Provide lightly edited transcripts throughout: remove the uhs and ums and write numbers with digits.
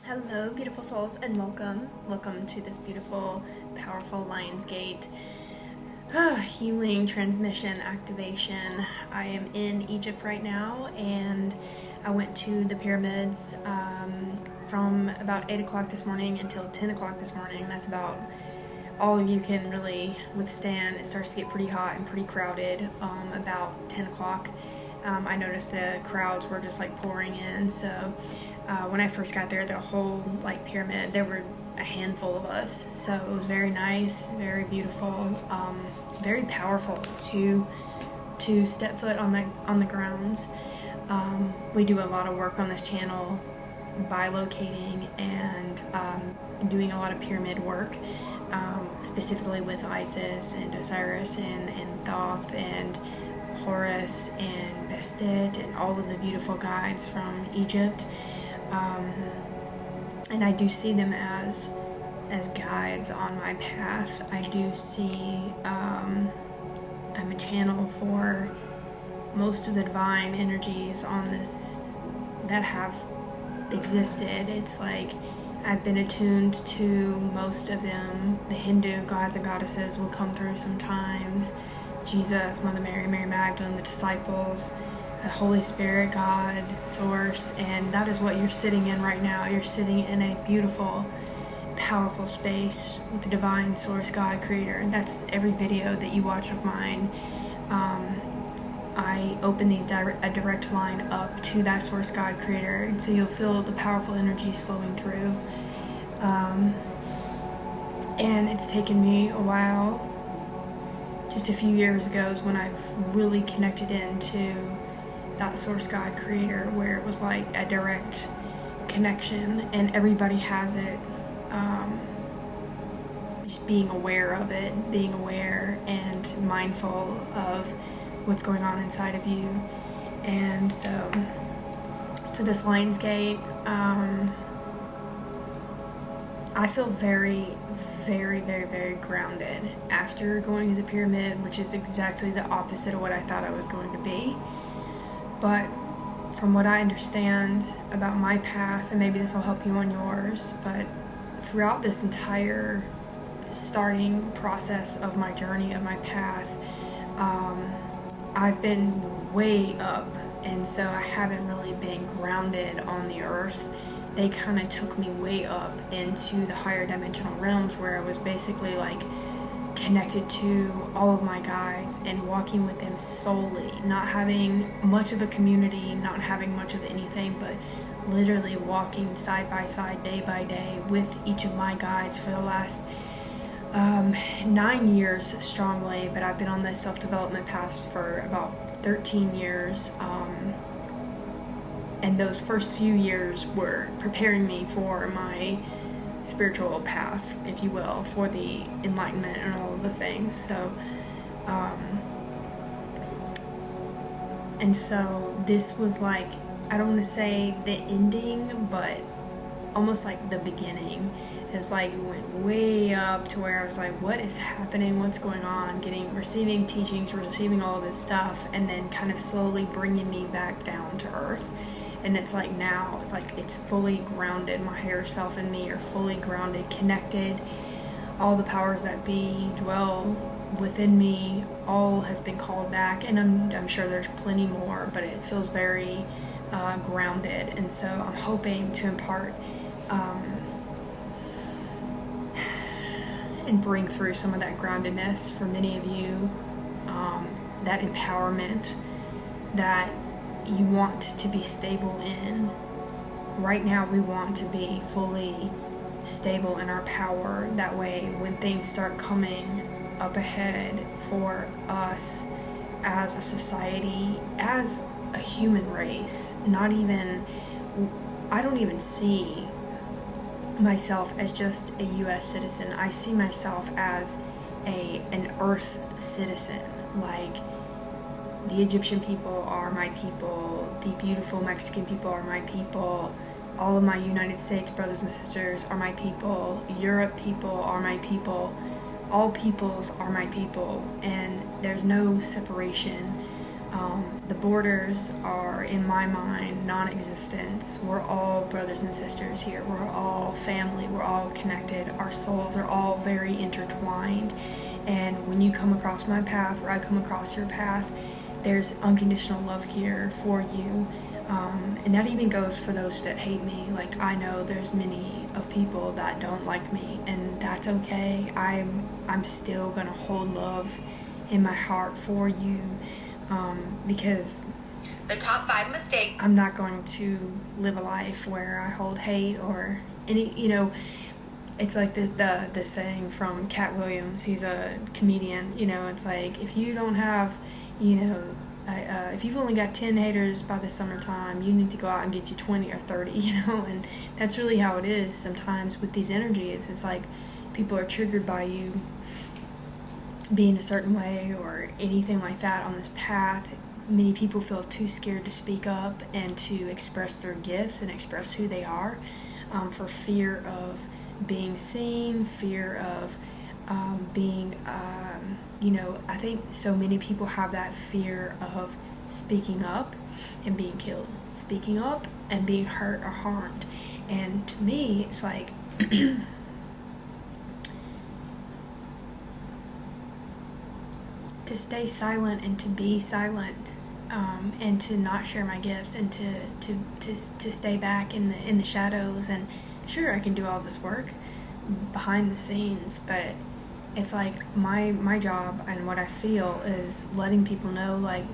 Hello, beautiful souls, and welcome to this beautiful, powerful Lionsgate healing transmission activation. I am in Egypt right now, and I went to the pyramids from about 8 o'clock this morning until 10 o'clock this morning. That's about all you can really withstand. It starts to get pretty hot and pretty crowded about 10 o'clock. I noticed the crowds were just like pouring in, so when I first got there, the whole pyramid, there were a handful of us, so it was very nice, very beautiful, very powerful to step foot on the grounds. We do a lot of work on this channel by locating and doing a lot of pyramid work, specifically with Isis and Osiris and Thoth and Horus and Bastet and all of the beautiful guides from Egypt. And I do see them as guides on my path. I do see I'm a channel for most of the divine energies on this that have existed. It's like I've been attuned to most of them. The Hindu gods and goddesses will come through sometimes. Jesus, Mother Mary, Mary Magdalene, the disciples, the Holy Spirit, God, Source, and that is what you're sitting in right now. You're sitting in a beautiful, powerful space with the divine Source, God, Creator, and that's every video that you watch of mine. I open these a direct line up to that Source, God, Creator, and so you'll feel the powerful energies flowing through. And it's taken me a while. Just a few years ago is when I've really connected into that Source, God, Creator, where it was like a direct connection, and everybody has it. Just being aware of it, being aware and mindful of what's going on inside of you. And so for this Lionsgate, I feel very, very, very, very grounded after going to the pyramid, which is exactly the opposite of what I thought I was going to be. But from what I understand about my path, and maybe this will help you on yours, but throughout this entire starting process of my journey, of my path, I've been way up, and so I haven't really been grounded on the earth. They kind of took me way up into the higher dimensional realms, where I was basically like connected to all of my guides and walking with them solely, not having much of a community, not having much of anything, but literally walking side by side, day by day with each of my guides for the last 9 years strongly. But I've been on this self-development path for about 13 years. And those first few years were preparing me for my spiritual path, if you will, for the enlightenment and all of the things. So, and so this was like, I don't want to say the ending, but almost like the beginning. It's like it went way up to where I was like, what is happening? What's going on? Receiving teachings, receiving all of this stuff, and then kind of slowly bringing me back down to earth. And it's like now, it's like it's fully grounded. My higher self and me are fully grounded, connected. All the powers that be dwell within me. All has been called back, and I'm sure there's plenty more, but it feels very grounded. And so I'm hoping to impart and bring through some of that groundedness for many of you, that empowerment that you want to be stable in. Right now we want to be fully stable in our power. That way when things start coming up ahead for us as a society, as a human race, I don't even see myself as just a US citizen. I see myself as an earth citizen. Like, the Egyptian people are my people, the beautiful Mexican people are my people, all of my United States brothers and sisters are my people, Europe people are my people, all peoples are my people, and there's no separation. The borders are, in my mind, non-existent. We're all brothers and sisters here. We're all family. We're all connected. Our souls are all very intertwined. And when you come across my path, or I come across your path, there's unconditional love here for you. And that even goes for those that hate me. Like, I know there's many of people that don't like me, and that's okay. I'm still gonna hold love in my heart for you, because the top 5 mistakes. I'm not going to live a life where I hold hate or any, it's like the saying from Cat Williams. He's a comedian. It's like, if you don't have, if you've only got 10 haters by the summertime, you need to go out and get you 20 or 30, and that's really how it is sometimes with these energies. It's like people are triggered by you being a certain way or anything like that on this path. Many people feel too scared to speak up and to express their gifts and express who they are, for fear of being seen, fear of being, I think so many people have that fear of speaking up and being killed, speaking up and being hurt or harmed. And to me, it's like, to stay silent and to be silent, and to not share my gifts, and to stay back in the shadows. And sure, I can do all this work behind the scenes, but it's like my job and what I feel is letting people know, like,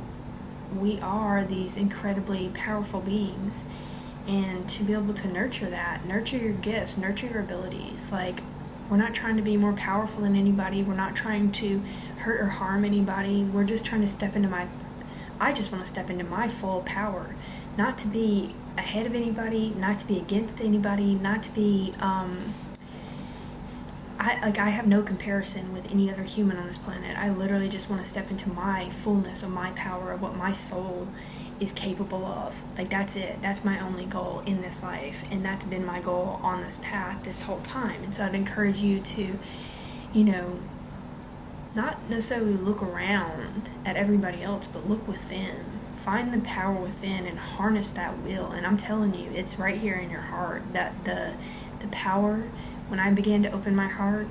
we are these incredibly powerful beings, and to be able to nurture your gifts, nurture your abilities. Like, we're not trying to be more powerful than anybody. We're not trying to hurt or harm anybody. We're just trying to I just want to step into my full power, not to be ahead of anybody, not to be against anybody, not to be, I have no comparison with any other human on this planet. I literally just want to step into my fullness of my power, of what my soul is capable of. Like, that's it. That's my only goal in this life, and that's been my goal on this path this whole time. And so I'd encourage you to, not necessarily look around at everybody else, but look within. Find the power within and harness that will. And I'm telling you, it's right here in your heart. That the power, when I began to open my heart,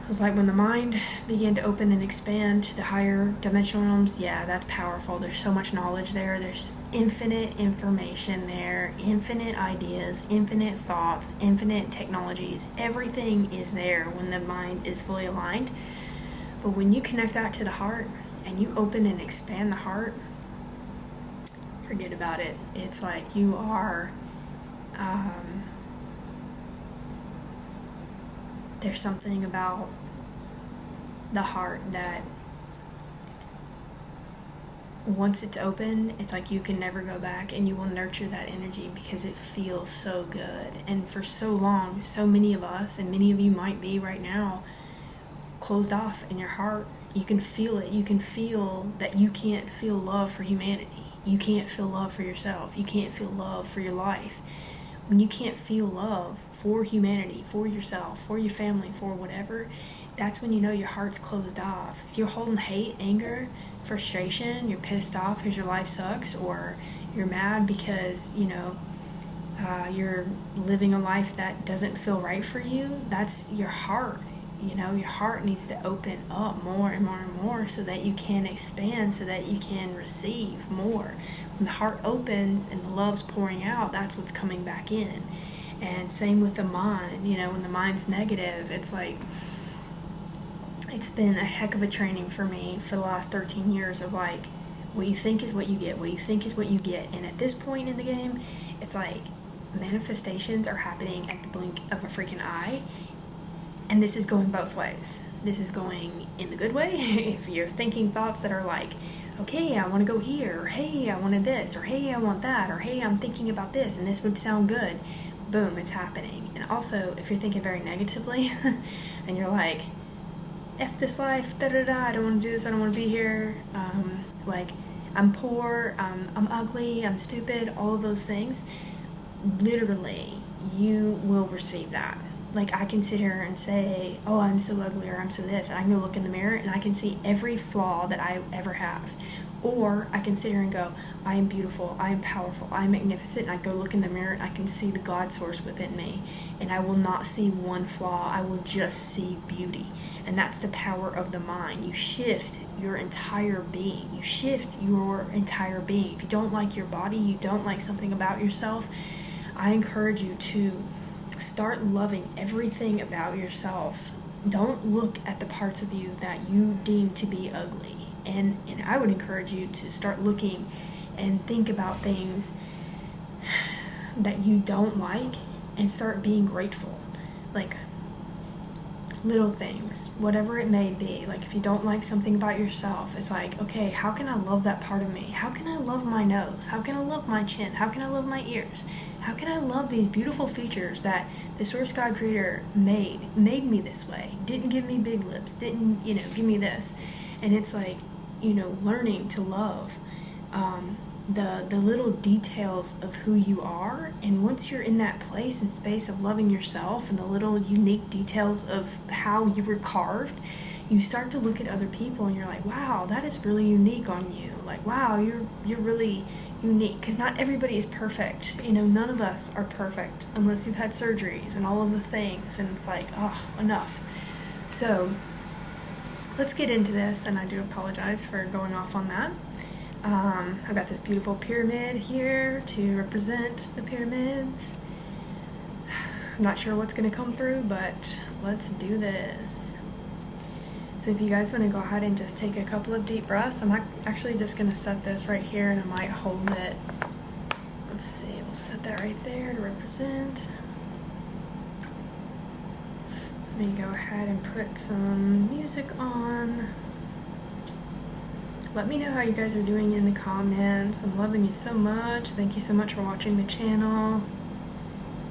it was like when the mind began to open and expand to the higher dimensional realms. Yeah, that's powerful. There's so much knowledge there. There's infinite information there, infinite ideas, infinite thoughts, infinite technologies. Everything is there when the mind is fully aligned. But when you connect that to the heart and you open and expand the heart, forget about it. It's like you are, there's something about the heart that once it's open, it's like you can never go back, and you will nurture that energy because it feels so good. And for so long, so many of us, and many of you might be right now, closed off in your heart. You can feel it. You can feel that you can't feel love for humanity. You can't feel love for yourself. You can't feel love for your life. When you can't feel love for humanity, for yourself, for your family, for whatever, that's when you know your heart's closed off. If you're holding hate, anger, frustration, you're pissed off because your life sucks, or you're mad because, you're living a life that doesn't feel right for you, that's your heart. Your heart needs to open up more and more and more so that you can expand, so that you can receive more. When the heart opens and the love's pouring out, that's what's coming back in. And same with the mind. When the mind's negative, it's like, it's been a heck of a training for me for the last 13 years of like, what you think is what you get, what you think is what you get. And at this point in the game, it's like manifestations are happening at the blink of a freaking eye. And this is going both ways. This is going in the good way. If you're thinking thoughts that are like, okay, I want to go here, or hey, I wanted this, or hey, I want that, or hey, I'm thinking about this, and this would sound good, boom, it's happening. And also, if you're thinking very negatively, and you're like, F this life, da-da-da, I don't want to do this, I don't want to be here, like, I'm poor, I'm ugly, I'm stupid, all of those things, literally, you will receive that. Like, I can sit here and say, oh, I'm so ugly, or I'm so this, and I can go look in the mirror and I can see every flaw that I ever have. Or I can sit here and go, I am beautiful, I am powerful, I am magnificent, and I go look in the mirror and I can see the God source within me. And I will not see one flaw, I will just see beauty. And that's the power of the mind. You shift your entire being. You shift your entire being. If you don't like your body, you don't like something about yourself, I encourage you to start loving everything about yourself. Don't look at the parts of you that you deem to be ugly. And I would encourage you to start looking and think about things that you don't like and start being grateful. Like little things, whatever it may be. Like if you don't like something about yourself, it's like, okay, how can I love that part of me? How can I love my nose? How can I love my chin? How can I love my ears? How can I love these beautiful features that the Source God Creator made me this way? Didn't give me big lips, didn't, give me this. And it's like, learning to love the little details of who you are. And once you're in that place and space of loving yourself and the little unique details of how you were carved, you start to look at other people and you're like, wow, that is really unique on you. Like, wow, you're really unique. Because not everybody is perfect. None of us are perfect unless you've had surgeries and all of the things. And it's like, oh, enough. So let's get into this, and I do apologize for going off on that. I've got this beautiful pyramid here to represent the pyramids. I'm not sure what's going to come through, but let's do this. So if you guys want to go ahead and just take a couple of deep breaths, I'm actually just going to set this right here, and I might hold it. Let's see, we'll set that right there to represent. Let me go ahead and put some music on. Let me know how you guys are doing in the comments. I'm loving you so much. Thank you so much for watching the channel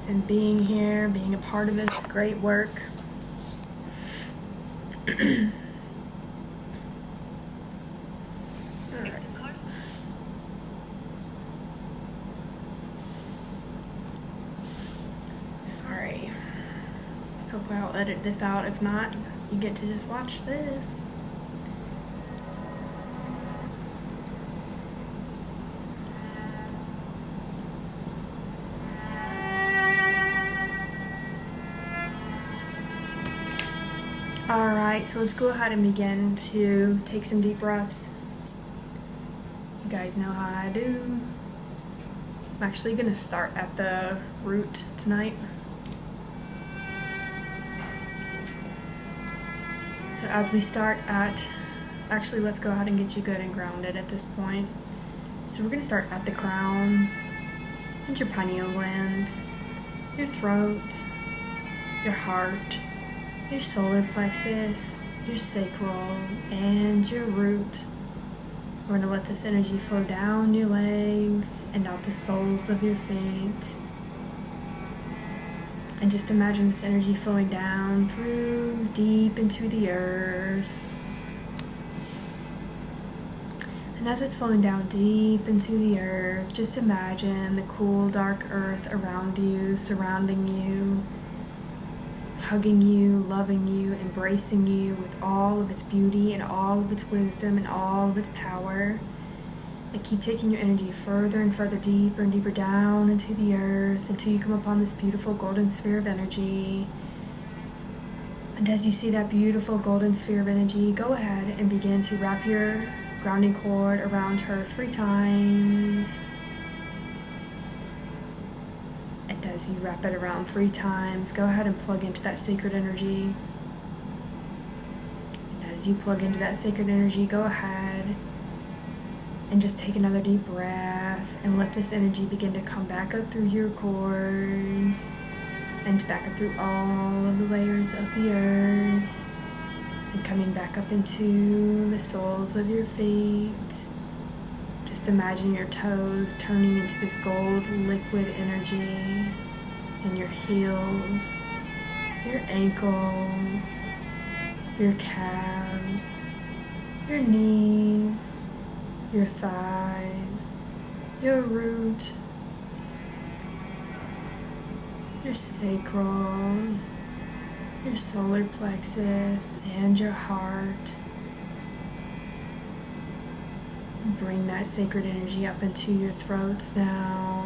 and being here, being a part of this great work. Alright. Sorry. Hopefully I'll edit this out. If not, you get to just watch this. Alright, so let's go ahead and begin to take some deep breaths. You guys know how I do. I'm actually going to start at the root tonight. So as we start at, actually let's go ahead and get you good and grounded at this point. So we're going to start at the crown, and your pineal gland, your throat, your heart, your solar plexus, your sacral, and your root. We're going to let this energy flow down your legs and out the soles of your feet. And just imagine this energy flowing down through deep into the earth. And as it's flowing down deep into the earth, just imagine the cool, dark earth around you, surrounding you, hugging you, loving you, embracing you with all of its beauty and all of its wisdom and all of its power. And keep taking your energy further and further, deeper and deeper down into the earth until you come upon this beautiful golden sphere of energy. And as you see that beautiful golden sphere of energy, go ahead and begin to wrap your grounding cord around her 3 times. And as you wrap it around 3 times, go ahead and plug into that sacred energy. And as you plug into that sacred energy, go ahead and just take another deep breath and let this energy begin to come back up through your cords and back up through all of the layers of the earth and coming back up into the soles of your feet. Just imagine your toes turning into this gold liquid energy, and your heels, your ankles, your calves, your knees, your thighs, your root, your sacral, your solar plexus, and your heart. Bring that sacred energy up into your throats now.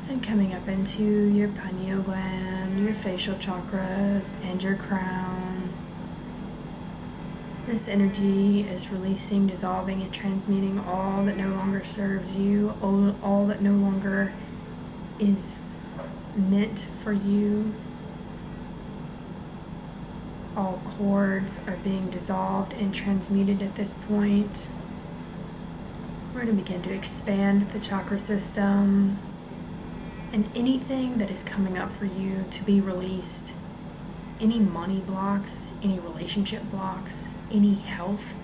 And coming up into your pineal gland, your facial chakras, and your crown. This energy is releasing, dissolving, and transmuting all that no longer serves you, all that no longer is meant for you. All cords are being dissolved and transmuted at this point. We're going to begin to expand the chakra system, and anything that is coming up for you to be released, any money blocks, any relationship blocks, any health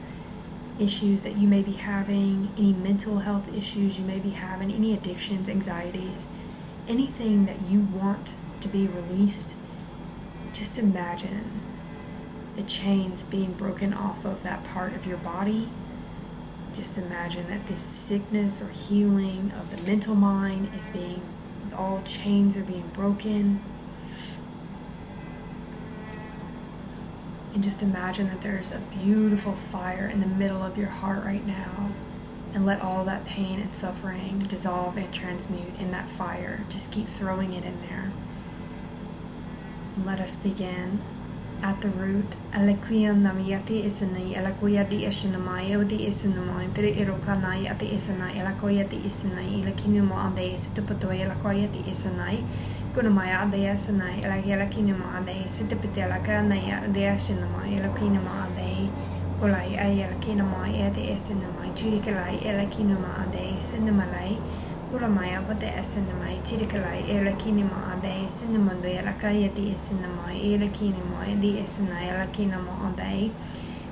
issues that you may be having, any mental health issues you may be having, any addictions, anxieties, anything that you want to be released, just imagine the chains being broken off of that part of your body. Just imagine that this sickness or healing of the mental mind is being, all chains are being broken. And just imagine that there's a beautiful fire in the middle of your heart right now. And let all that pain and suffering dissolve and transmute in that fire. Just keep throwing it in there. And let us begin at the root. Alakuya namiyati isanai, alakuya di isanamai, odi isanamai, tiri irokanai, ati isanai, alakoya di isanai, ilakinumo ande, situpatoy, alakoya di isanai, kunamaya ade isanai, alakinumo ade, situpite alakanaya, ade isanamai, alakinumo ade, kulai ay alakinamai, ade isanamai, jurikalai, alakinumo ade, sinamalai, Kuramaya bade esenamai, tirikalai, elakinima ade, sinamundo elakaya di esenamai, elakinima di esenai, elakinamo ade,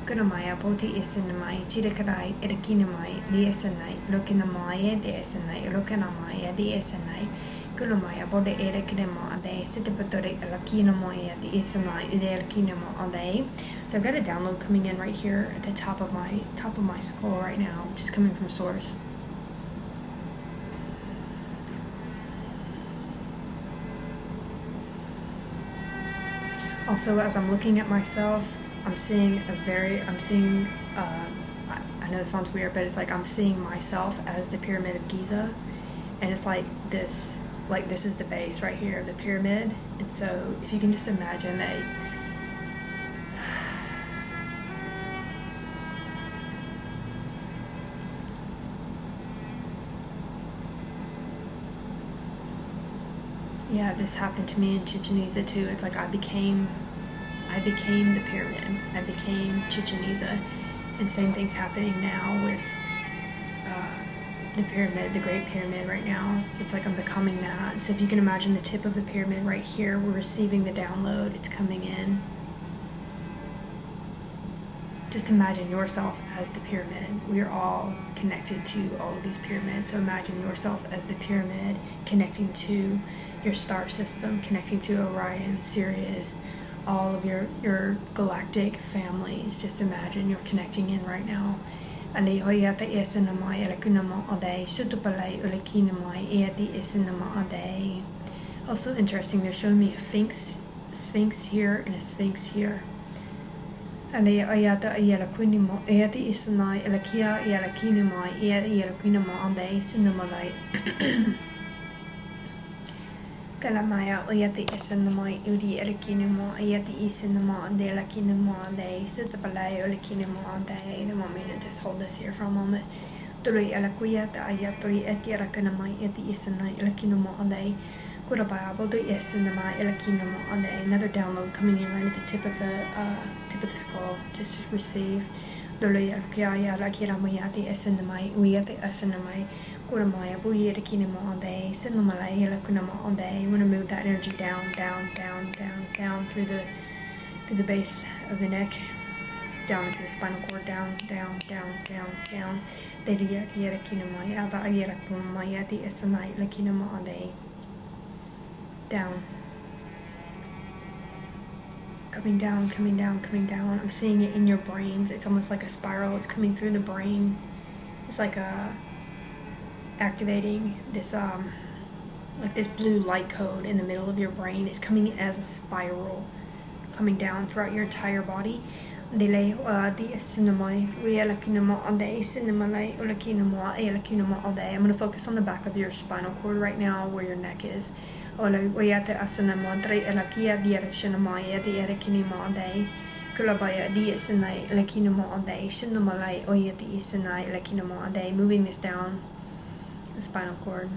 Kuramaya boti esenamai, tirikalai, elakinimai, di esenai, lokinamaya di esenai, lokanamaya di esenai, Kuramaya bode elakinimo ade, sitapatore elakinamaya di esenai, ide elakinimo ade. So I've got a download coming in right here at the top of my skull right now, just coming from source. Also, as I'm looking at myself, I'm seeing I know this sounds weird, but it's like I'm seeing myself as the Pyramid of Giza, and it's like this is the base right here of the pyramid. And so if you can just imagine that, yeah, this happened to me in Chichen Itza too. It's like I became the pyramid. I became Chichen Itza, and same thing's happening now with the pyramid, the Great Pyramid right now. So it's like I'm becoming that. So if you can imagine the tip of the pyramid right here, we're receiving the download. It's coming in. Just imagine yourself as the pyramid. We are all connected to all of these pyramids. So imagine yourself as the pyramid, connecting to your star system, connecting to Orion, Sirius, all of your galactic families. Just imagine you're connecting in right now. Also interesting, they're showing me a sphinx here and a sphinx here. Kalamaya oyati esenamai udi elikinimo ayati isenama ande lakinimo ande sitapalai olikinimo ande. They want me to just hold this here for a moment. Turi elakuyata ayaturi etiarakanamai eti isenai elikinimo ande kurabaya bodo esenama elikinimo ande. Another download coming in right at the tip of the skull. Just receive. Turi elakuyaya lakiramayati esenamai uyati esenamai. We want to move that energy down through the base of the neck, down into the spinal cord, down. Down. Coming down. I'm seeing it in your brains. It's almost like a spiral. It's coming through the brain. It's like activating this like this blue light code in the middle of your brain is coming as a spiral, coming down throughout your entire body. Delay the cinnamon, we alakinamo all day, cinnamon, olakinamo, alakinamo all day. I'm going to focus on the back of your spinal cord right now where your neck is. Ola, we at the asanamo, tre alakia, the erectionamaya, the erakinimo all day. Kulabaya, the isinai, alakinamo all day, shinnamalai, oya the isinai, alakinamo all day. Moving this down the spinal cord.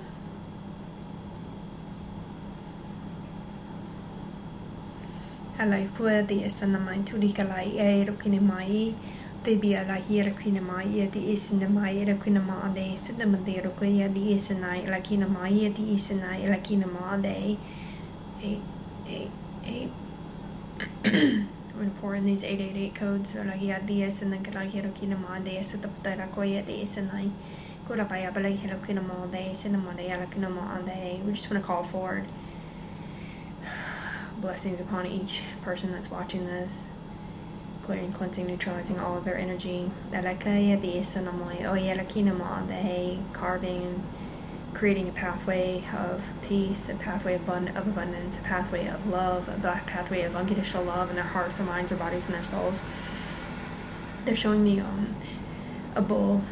Alai pua di isana mai turi kalai e rokine mai te bia la hira kina mai e di isana mai e rokina ma de sida mande rokoya di isana la kina mai e di isana la kina ma de 8 I'm gonna pour in these 888 codes or like yeah di isana kala hira kina ma de sida putara koya di isana kura baya bala hira kina ma de sida ma de la kina ma de. We just want to call forward blessings upon each person that's watching this, clearing, cleansing, neutralizing all of their energy. Carving and creating a pathway of peace, a pathway of abundance, a pathway of love, a pathway of unconditional love in their hearts, their minds, their bodies, and their souls. They're showing me a bull,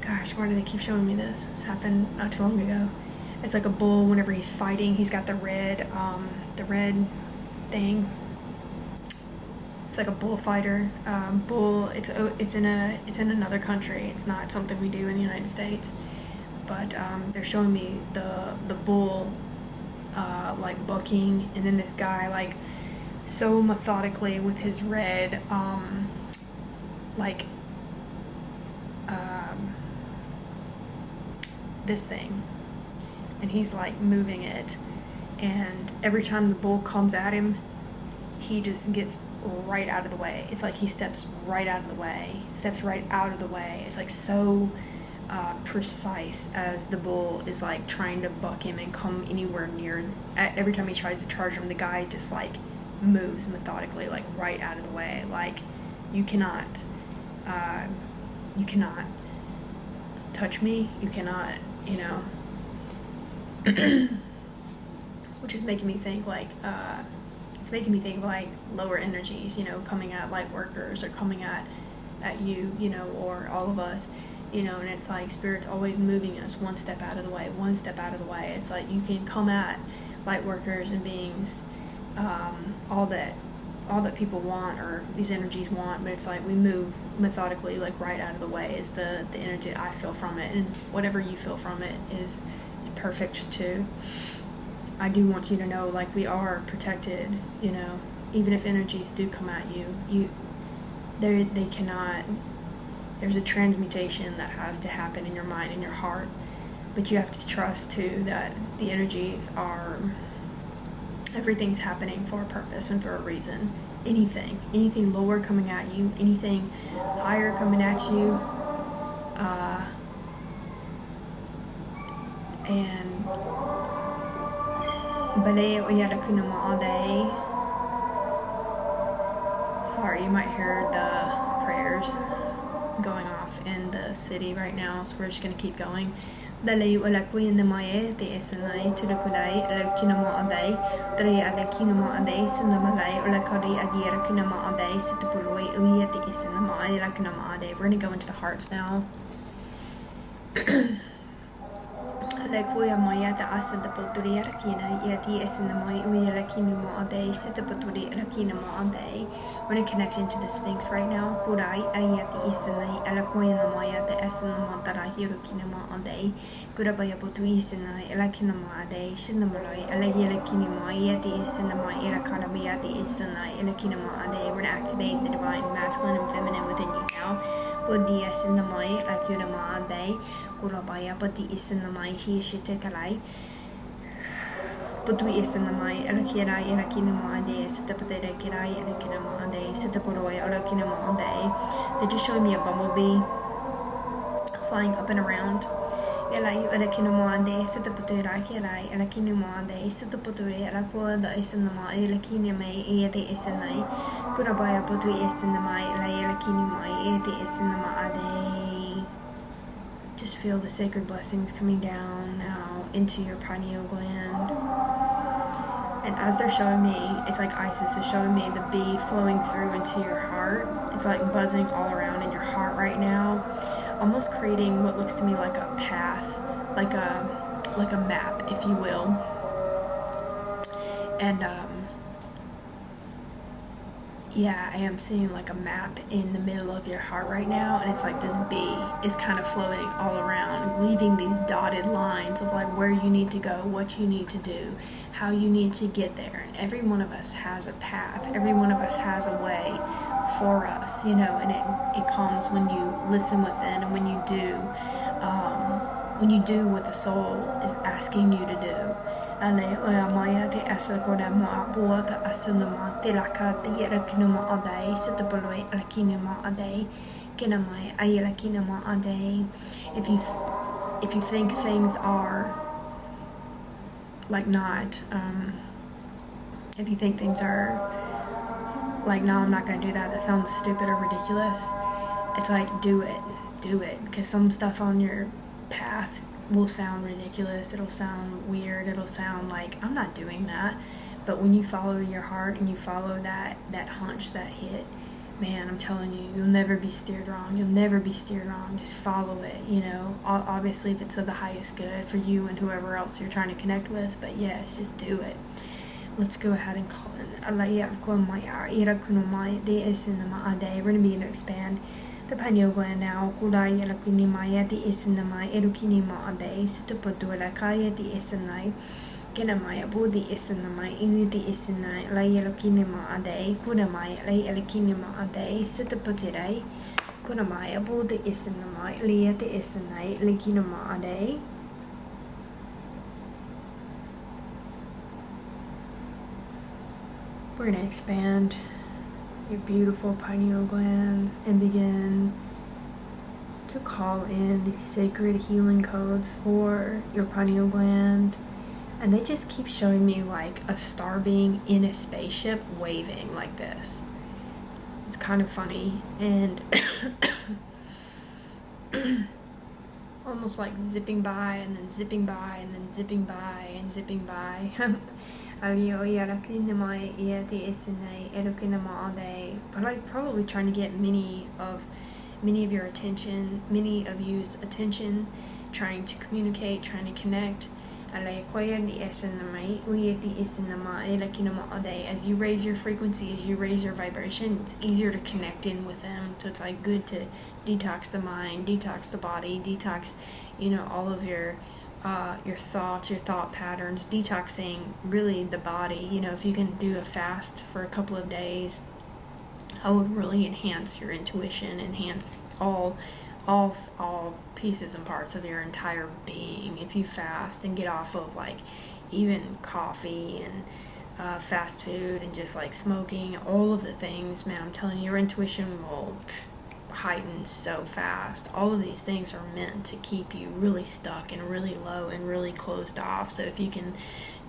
gosh, why do they keep showing me this? This happened not too long ago. It's like a bull whenever he's fighting. He's got the red thing. It's like a bullfighter. Bull. It's in another country. It's not something we do in the United States. But they're showing me the bull like bucking, and then this guy like so methodically with his red this thing, and he's like moving it, and every time the bull comes at him, he just gets right out of the way. It's like he steps right out of the way. It's like so precise as the bull is like trying to buck him and come anywhere near. Every time he tries to charge him, the guy just like moves methodically like right out of the way. Like you cannot touch me, you cannot, which is making me think like it's making me think of like lower energies, coming at light workers or coming at you, or all of us, and it's like Spirit's always moving us one step out of the way. It's like you can come at light workers and beings, all that people want or these energies want, but it's like we move methodically like right out of the way is the energy I feel from it, and whatever you feel from it is perfect too. I do want you to know like we are protected, even if energies do come at you, they cannot, there's a transmutation that has to happen in your mind and your heart, but you have to trust too that the energies are, everything's happening for a purpose and for a reason. Anything lower coming at you, anything higher coming at you, and sorry, you might hear the prayers going off in the city right now, so we're just going to keep going. Dalay wala ko in the maye, the esanay to the kulay, kinamo aday, three ada kinamo aday, sunamalay, or lakari agira kinamo aday, situpuloy, we at the esanamay, lakinama aday. We're going to go into the hearts now. Kuya Maya to us at the Poturi Arakina, Yeti Esinamai, Uyakinamo all day, sit the Poturi Arakinamo all day. We're in connection to the Sphinx right now. Kurai, Ayati Isanai, Alakoya Namaya, the Esinamotara Hirokinamo all day. Kurabaya Potu Isanai, Elakinamo all day, Sinamalai, Alayakinamo, Yeti Isanamai, Erakanabiati Isanai, Elakinamo all day. We're going to activate the divine masculine and feminine within you now. Bodhi Esinamai, Lakunama all day. Kurabaya Pati Isanamai, he shitekalai. Putui Isanamai, Alakirai, Alakinama day, Sitapatera Kirai, Alakinama day, Sitapuroi, Alakinama day. They just showed me a bumblebee flying up and around. Elai, Alakinama day, Sitaputera Kirai, Alakinama day, Sitaputuri, Alakua, the Isanama, Alakiname, Ede Isanai, Kurabaya Putui Isanamai, Alakinama, Ede Isanama day. Just feel the sacred blessings coming down now into your pineal gland. And as they're showing me, it's like Isis is showing me the bee flowing through into your heart. It's like buzzing all around in your heart right now, almost creating what looks to me like a path, like a map, if you will. And yeah, I am seeing like a map in the middle of your heart right now, and it's like this bee is kind of floating all around, leaving these dotted lines of like where you need to go, what you need to do, how you need to get there. And every one of us has a path, every one of us has a way for us, you know, and it comes when you listen within, and when you do what the soul is asking you to do. Ale oya maya te asa koda ma bua ta asunuma te laka te yera kinuma adai sitapoloi ala kinuma adai kinamai ayela kinuma adai. If you think things are like not, if you think things are like, no, I'm not gonna do that, that sounds stupid or ridiculous, it's like do it, because some stuff on your path will sound ridiculous, it'll sound weird, it'll sound like I'm not doing that. But when you follow your heart and you follow that hunch, that hit, man, I'm telling you, you'll never be steered wrong. Just follow it, you know, obviously if it's of the highest good for you and whoever else you're trying to connect with. But yes, just do it. Let's go ahead and call in. We're going to begin to expand the pineal gland now. Kudaya la kunimaya di isinamai erukinima ade sutupadula kaya di isinai kinamaya budi isinamai iwi di isinai la yelakinima ade kudamaya la yelakinima ade situpatirai kunamaya budi isinamai lia di isinai likinima ade. We're going to expand your beautiful pineal glands and begin to call in these sacred healing codes for your pineal gland. And they just keep showing me like a star being in a spaceship waving like this. It's kind of funny and almost like zipping by and then zipping by and then zipping by and zipping by. But like probably trying to get many of your attention, many of you's attention, trying to communicate, trying to connect. As you raise your frequency, as you raise your vibration, it's easier to connect in with them. So it's like good to detox the mind, detox the body, detox, you know, all of your thoughts, your thought patterns, detoxing really the body. You know, if you can do a fast for a couple of days, I would really enhance your intuition, enhance all pieces and parts of your entire being. If you fast and get off of like even coffee and fast food and just like smoking, all of the things, man, I'm telling you, your intuition will heighten so fast. All of these things are meant to keep you really stuck and really low and really closed off. So if you can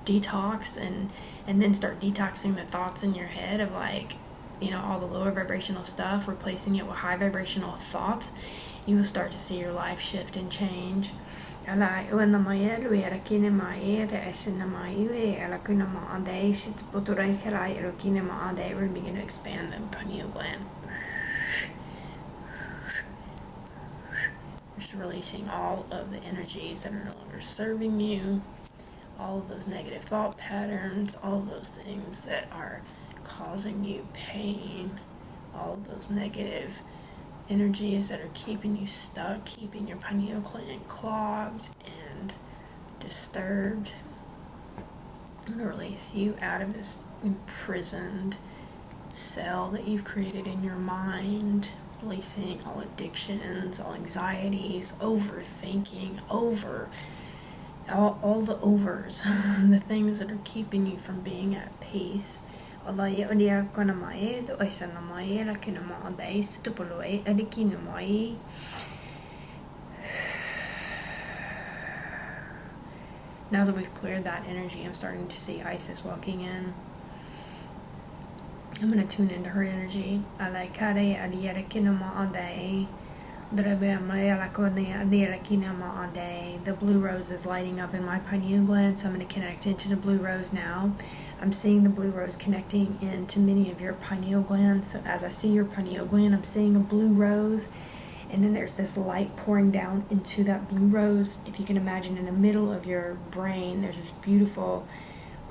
detox and then start detoxing the thoughts in your head of like, you know, all the lower vibrational stuff, replacing it with high vibrational thoughts, you will start to see your life shift and change. We're going to begin to expand the pineal gland. Just releasing all of the energies that are no longer serving you, all of those negative thought patterns, all of those things that are causing you pain, all of those negative energies that are keeping you stuck, keeping your pineal gland clogged and disturbed. I'm going to release you out of this imprisoned cell that you've created in your mind, releasing all addictions, all anxieties, overthinking, all the overs, the things that are keeping you from being at peace. Now that we've cleared that energy, I'm starting to see Isis walking in. I'm going to tune into her energy. The blue rose is lighting up in my pineal gland, so I'm going to connect into the blue rose now. I'm seeing the blue rose connecting into many of your pineal glands. So as I see your pineal gland, I'm seeing a blue rose, and then there's this light pouring down into that blue rose. If you can imagine, in the middle of your brain, there's this beautiful,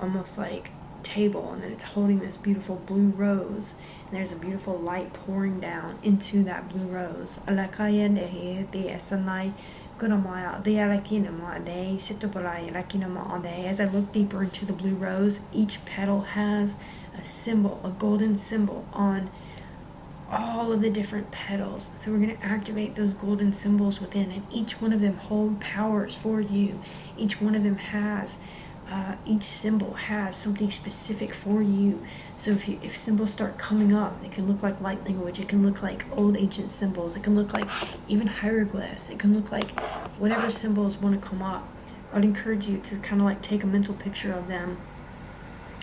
almost like table, and then it's holding this beautiful blue rose, and there's a beautiful light pouring down into that blue rose. As I look deeper into the blue rose, each petal has a symbol, a golden symbol on all of the different petals. So we're going to activate those golden symbols within, and each one of them hold powers for you. Each one of them has each symbol has something specific for you. So if symbols start coming up, it can look like light language, it can look like old ancient symbols, it can look like even hieroglyphs, it can look like whatever symbols want to come up. I'd encourage you to kind of like take a mental picture of them,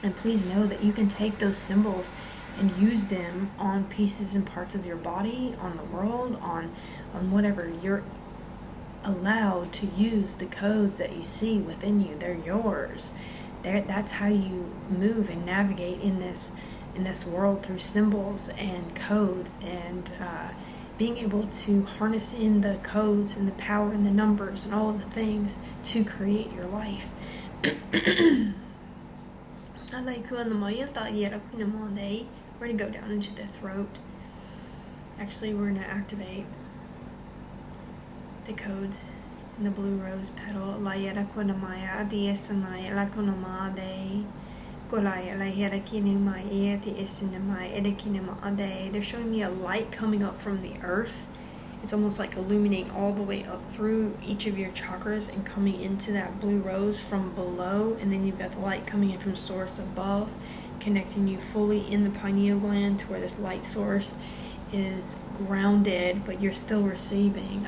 and please know that you can take those symbols and use them on pieces and parts of your body, on the world, on whatever. You're allowed to use the codes that you see within you. They're yours. That's how you move and navigate in this world, through symbols and codes, and being able to harness in the codes and the power and the numbers and all of the things to create your life. We're going to go down into the throat. Actually, we're going to activate the codes in the blue rose petal. They're showing me a light coming up from the earth. It's almost like illuminating all the way up through each of your chakras and coming into that blue rose from below, and then you've got the light coming in from source above, connecting you fully in the pineal gland to where this light source is grounded, but you're still receiving.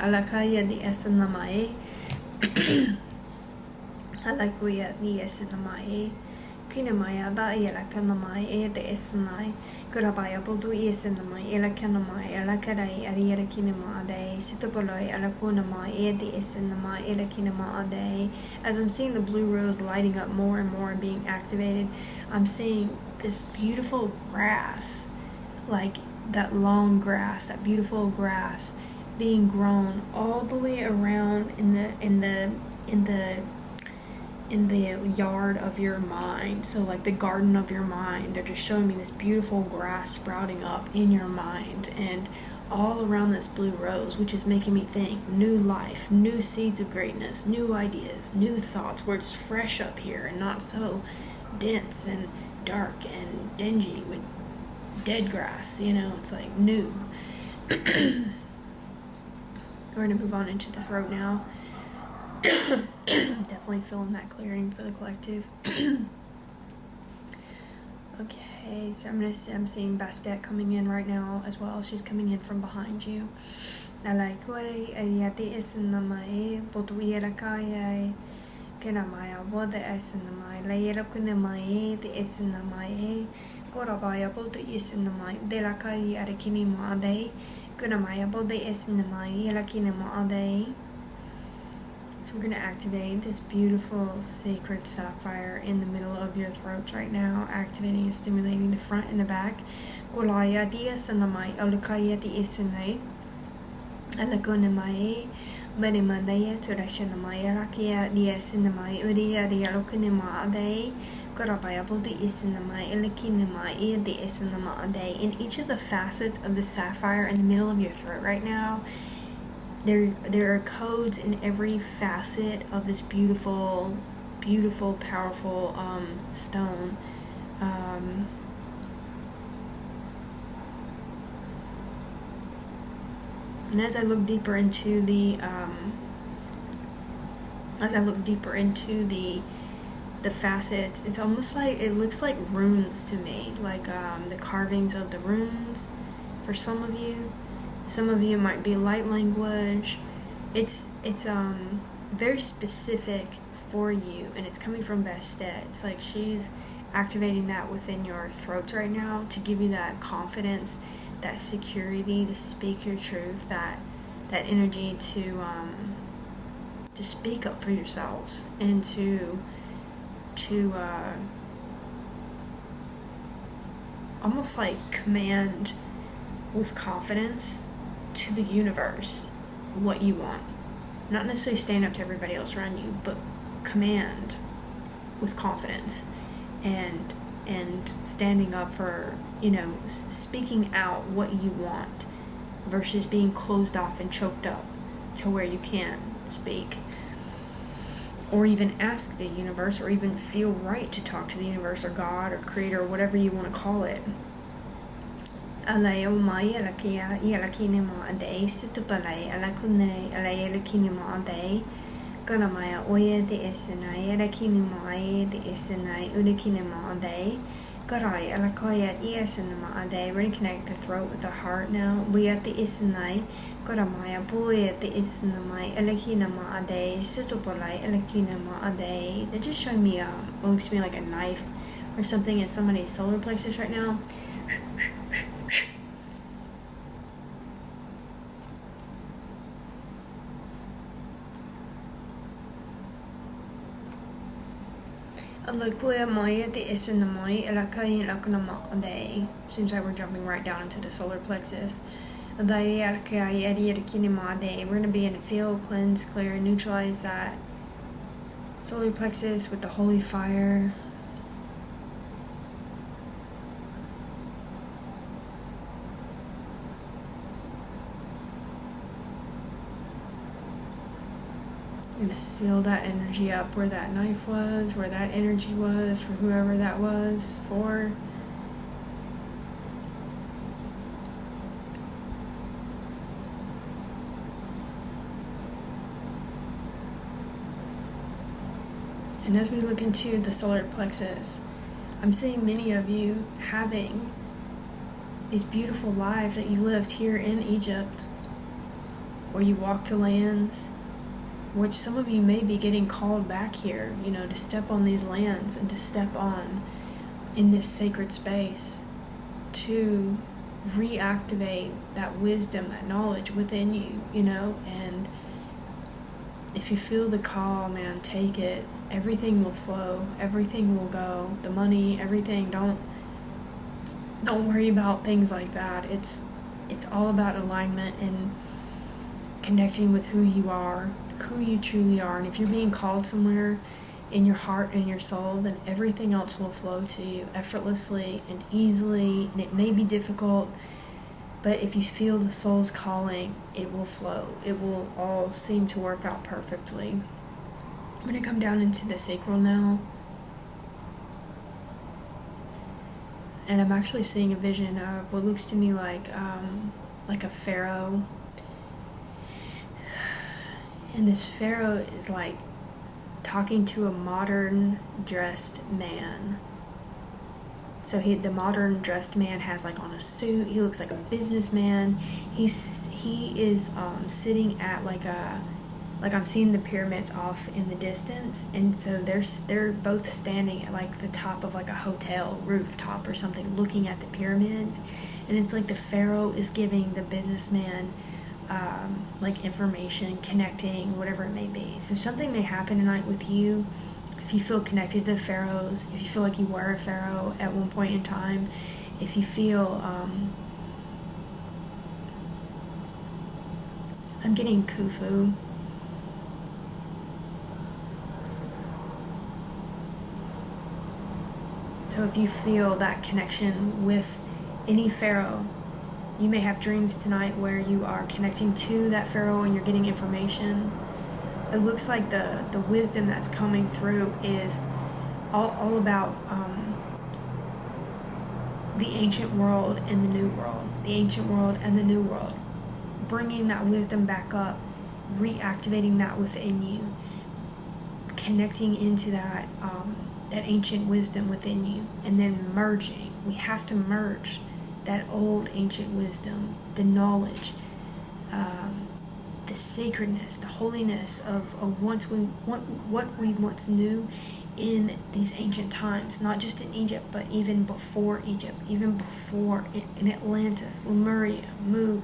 Kinamaya da yelakanamai the esanai Kurabaya Bodu Yesanamai Elakanamai Elakarai Ariera Kinama Ade Sitopoloi Elakunamai the Esanamai Elakinama Ade. As I'm seeing the blue rose lighting up more and more and being activated, I'm seeing this beautiful grass, like that long grass, that beautiful grass being grown all the way around in the yard of your mind. So like the garden of your mind, they're just showing me this beautiful grass sprouting up in your mind and all around this blue rose, which is making me think new life, new seeds of greatness, new ideas, new thoughts, where it's fresh up here and not so dense and dark and dingy with dead grass, it's like new. We're going to move on into the throat now. Definitely feeling that clearing for the collective. Okay, so I'm seeing Bastet coming in right now as well. She's coming in from behind you. I like ayati esanamai botuirakaya kenamaya boda esanamai layera kunamai the esanamai korabaya boda esanamai delakai arakini maade kunamaya boda esanamai yelakina maade. So we're going to activate this beautiful sacred sapphire in the middle of your throat right now, activating and stimulating the front and the back. Golaya dia sanamai alukaya di isanai alakonamai Manimandaya turashanamaya rakia dia sanamai uria dialokunima ade Korabaya bodi isanamai elikinamai di isanama ade. In each of the facets of the sapphire in the middle of your throat right now, there are codes in every facet of this beautiful, beautiful, powerful stone. And as I look deeper into the facets, it's almost like it looks like runes to me, like the carvings of the runes. For some of you it might be light language. It's very specific for you, and it's coming from Bastet. It's like she's activating that within your throat right now to give you that confidence, that security to speak your truth, that energy to speak up for yourselves and to almost like command with confidence to the universe what you want. Not necessarily stand up to everybody else around you, but command with confidence and standing up for, speaking out what you want versus being closed off and choked up to where you can't speak or even ask the universe or even feel right to talk to the universe or God or creator or whatever you want to call it. Alay o mai alakia ialakini mo ade situpalai alakune alay alakini mo ade karamaya oye de esenai alakini mo aye de esenai ulakini mo ade karai alakoya esena mo ade. We're gonna connect the throat with the heart now. We at the esenai karamaya boy at the esenai alakini mo ade situpalai alakini mo ade. They just showed me what looks to me like a knife or something in somebody's solar plexus right now. Seems like we're jumping right down into the solar plexus. We're going to begin to feel, cleanse, clear, neutralize that solar plexus with the holy fire. I'm going to seal that energy up where that knife was, where that energy was, for whoever that was for. And as we look into the solar plexus, I'm seeing many of you having these beautiful lives that you lived here in Egypt, where you walked the lands, which some of you may be getting called back here, to step on these lands and to step on in this sacred space to reactivate that wisdom, that knowledge within you, and if you feel the call, man, take it. Everything will flow, everything will go, the money, everything. Don't worry about things like that. It's all about alignment and connecting with who you are, who you truly are. And if you're being called somewhere in your heart and your soul, then everything else will flow to you effortlessly and easily. And it may be difficult, but if you feel the soul's calling, it will flow. It will all seem to work out perfectly. I'm going to come down into the sacral now. And I'm actually seeing a vision of what looks to me like a pharaoh. And this pharaoh is like talking to a modern dressed man. So the modern dressed man has like on a suit. He looks like a businessman. He is sitting at like I'm seeing the pyramids off in the distance, and so they're both standing at like the top of like a hotel rooftop or something, looking at the pyramids, and it's like the pharaoh is giving the businessman like information, connecting, whatever it may be. So something may happen tonight with you. If you feel connected to the pharaohs, if you feel like you were a pharaoh at one point in time, if you feel, I'm getting Khufu. So if you feel that connection with any pharaoh, you may have dreams tonight where you are connecting to that pharaoh and you're getting information. It looks like the wisdom that's coming through is all about the ancient world and the new world. The ancient world and the new world. Bringing that wisdom back up, reactivating that within you, connecting into that ancient wisdom within you, and then merging. We have to merge that old ancient wisdom, the knowledge, the sacredness, the holiness of what we once knew in these ancient times, not just in Egypt, but even before Egypt, even before in Atlantis, Lemuria, Mu,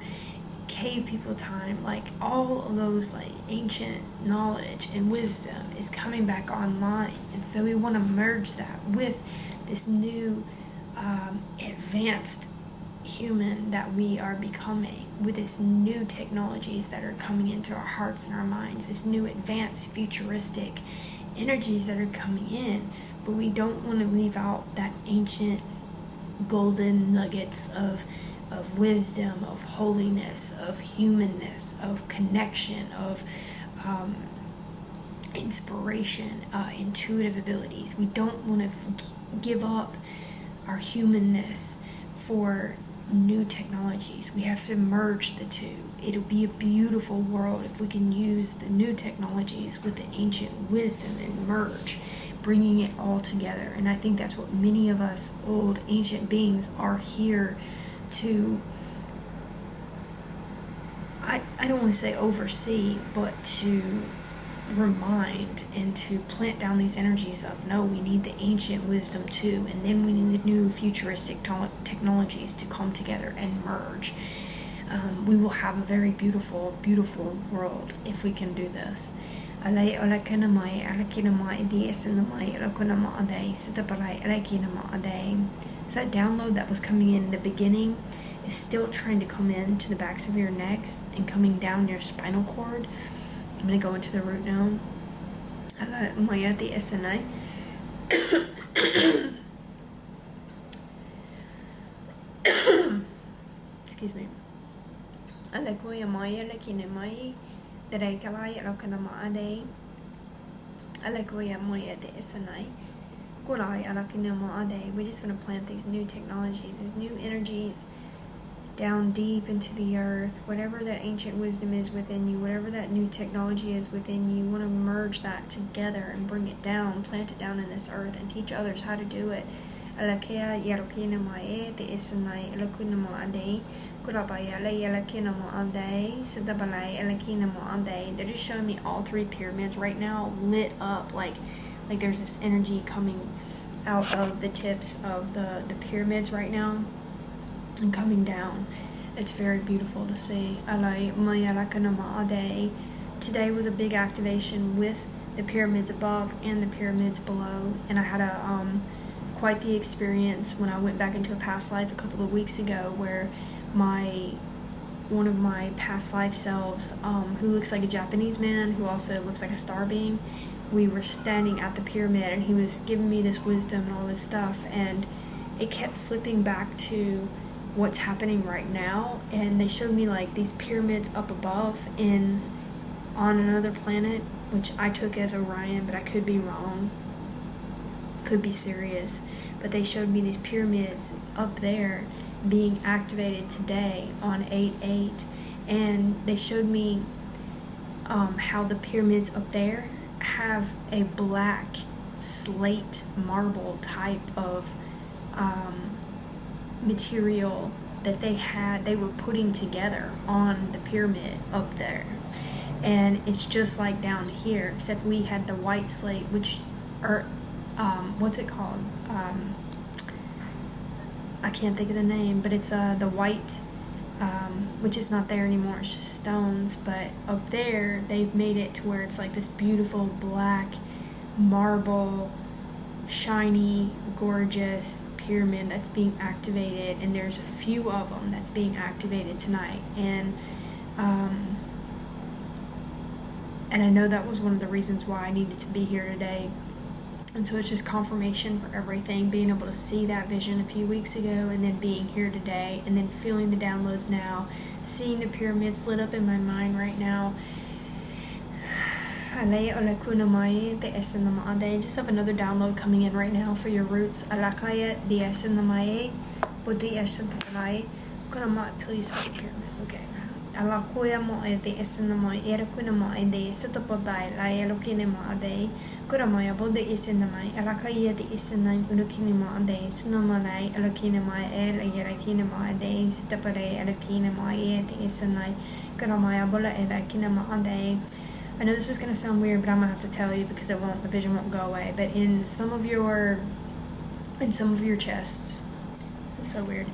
cave people time, like all of those like ancient knowledge and wisdom is coming back online. And so we want to merge that with this new advanced human that we are becoming, with this new technologies that are coming into our hearts and our minds, this new advanced futuristic energies that are coming in. But we don't want to leave out that ancient golden nuggets of wisdom, of holiness, of humanness, of connection, of inspiration, intuitive abilities. We don't want to give up our humanness for new technologies. We have to merge the two. It'll be a beautiful world if we can use the new technologies with the ancient wisdom and merge, bringing it all together. And I think that's what many of us old ancient beings are here to, I don't want to say oversee, but to remind and to plant down these energies of, no, we need the ancient wisdom too, and then we need the new futuristic technologies to come together and merge. We will have a very beautiful, beautiful world if we can do this. So that download that was coming in the beginning is still trying to come in to the backs of your necks and coming down your spinal cord. I'm going to go into the root now. Excuse me. We're just going to plant these new technologies, these new energies down deep into the earth. Whatever that ancient wisdom is within you, whatever that new technology is within you, want to merge that together and bring it down, plant it down in this earth, and teach others how to do it. They're just showing me all three pyramids right now lit up, like there's this energy coming out of the tips of the pyramids right now and coming down. It's very beautiful to see. Today was a big activation with the pyramids above and the pyramids below, and I had quite the experience when I went back into a past life a couple of weeks ago, where one of my past life selves, who looks like a Japanese man who also looks like a star being, we were standing at the pyramid and he was giving me this wisdom and all this stuff, and it kept flipping back to what's happening right now. And they showed me like these pyramids up above on another planet, which I took as Orion, but I could be wrong, could be Sirius. But they showed me these pyramids up there being activated today on 8/8, and they showed me how the pyramids up there have a black slate marble type of material that they were putting together on the pyramid up there. And it's just like down here, except we had the white slate, which are what's it called? I can't think of the name, but it's the white, which is not there anymore. It's just stones. But up there, they've made it to where it's like this beautiful black marble, shiny, gorgeous pyramid that's being activated, and there's a few of them that's being activated tonight. And I know that was one of the reasons why I needed to be here today. And so it's just confirmation for everything, being able to see that vision a few weeks ago, and then being here today, and then feeling the downloads now, seeing the pyramids lit up in my mind right now. I just have another download coming in right now for your roots. Please help the pyramid. Okay. Kuramaya Bodhi Isinamai, Alakaya the Isinai, Urukinima Ade, Sunamalai, Alakinama, El Yarakinama Ade, Sitapare, Alakinama, the Isinai, Kuramaya Bola, Elakinama Ade. I know this is going to sound weird, but I'm going to have to tell you because the vision won't go away. But in some of your chests, this is so weird,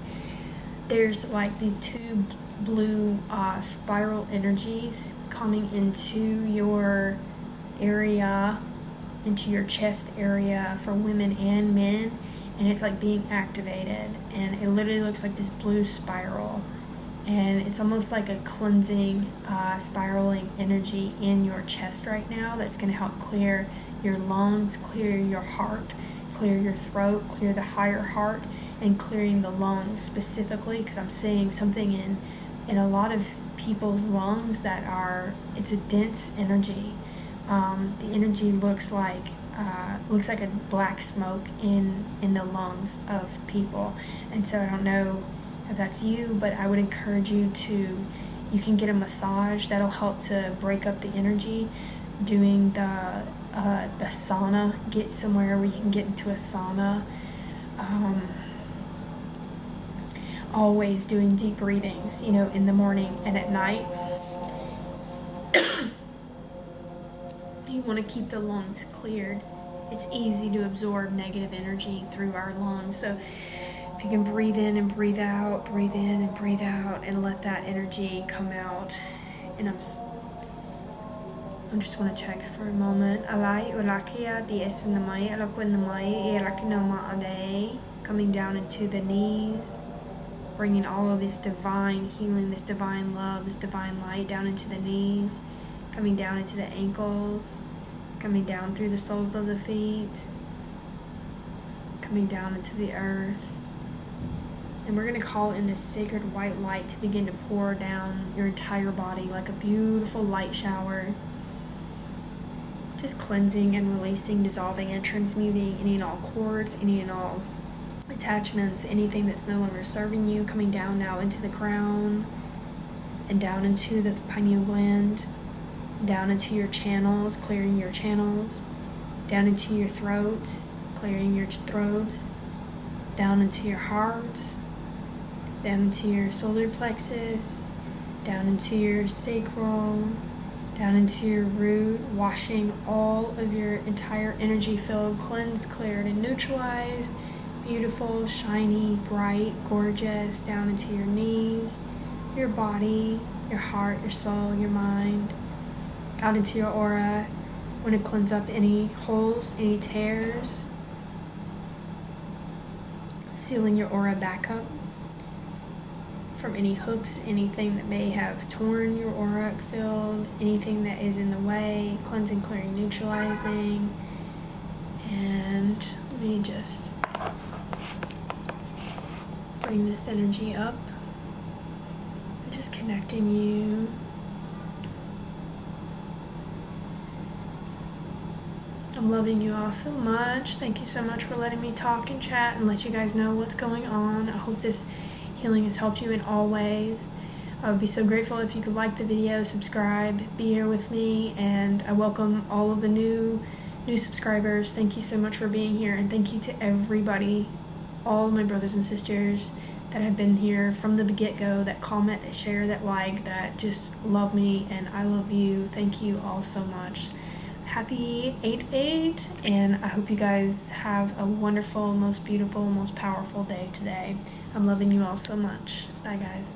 there's like these two blue spiral energies coming into your area, into your chest area for women and men, and it's like being activated, and it literally looks like this blue spiral, and it's almost like a cleansing, spiraling energy in your chest right now that's going to help clear your lungs, clear your heart, clear your throat, clear the higher heart, and clearing the lungs specifically, because I'm seeing something in a lot of people's lungs that it's a dense energy. The energy looks like a black smoke in the lungs of people. And so I don't know if that's you, but I would encourage you can get a massage that'll help to break up the energy. Doing the sauna, get somewhere where you can get into a sauna. Always doing deep breathings, in the morning and at night. You want to keep the lungs cleared. It's easy to absorb negative energy through our lungs. So if you can breathe in and breathe out, breathe in and breathe out, and let that energy come out. And I just want to check for a moment. Coming down into the knees, bringing all of this divine healing, this divine love, this divine light down into the knees, coming down into the ankles, coming down through the soles of the feet, coming down into the earth. And we're going to call in this sacred white light to begin to pour down your entire body like a beautiful light shower. Just cleansing and releasing, dissolving and transmuting any and all cords, any and all attachments, anything that's no longer serving you, coming down now into the crown and down into the pineal gland, down into your channels, clearing your channels, down into your throats, clearing your throats, down into your hearts, down into your solar plexus, down into your sacral, down into your root, washing all of your entire energy field, cleansed, cleared, and neutralized. Beautiful, shiny, bright, gorgeous, down into your knees, your body, your heart, your soul, your mind, out into your aura. Want to cleanse up any holes, any tears, sealing your aura back up from any hooks, anything that may have torn your auric field, anything that is in the way, cleansing, clearing, neutralizing. And let me just bring this energy up, just connecting you. I'm loving you all so much. Thank you so much for letting me talk and chat and let you guys know what's going on. I hope this healing has helped you in all ways. I would be so grateful if you could like the video, subscribe, be here with me, and I welcome all of the new subscribers. Thank you so much for being here, and thank you to everybody, all of my brothers and sisters that have been here from the get-go, that comment, that share, that like, that just love me, and I love you. Thank you all so much. Happy 8/8, and I hope you guys have a wonderful, most beautiful, most powerful day today. I'm loving you all so much. Bye, guys.